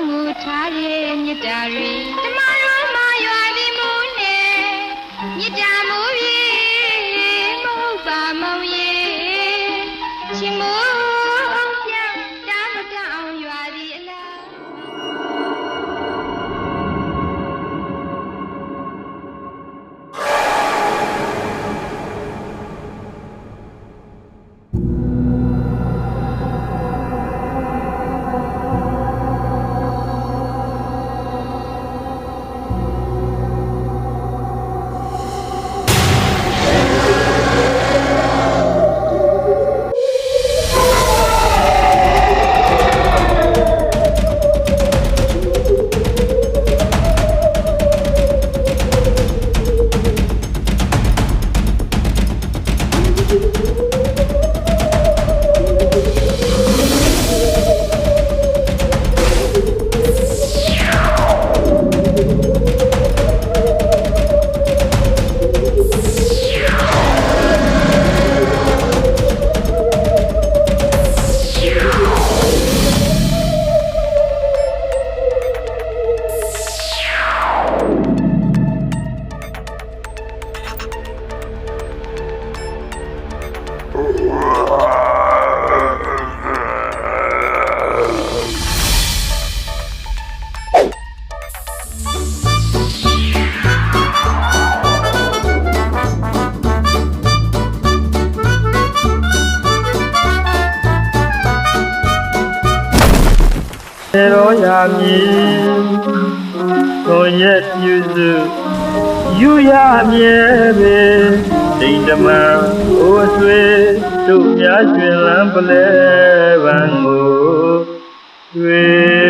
မှုထားရဲ့မြတ်တာတွေဓမ္မတော်မှာရွာသည်မူနဲ့မြတ်တာမူရေမဟုတ်ပါမောင်ရေချစ်မိုးပြောင်းတာမတောင်ရွာသည်အလားရောရမည်ကိုရဲ့ပြုစုယူရမြဲပေဒိဋ္ဌမံဟိုအဆွေတို့များကျွင်လန်းပလဲပန်းကိုတွေ့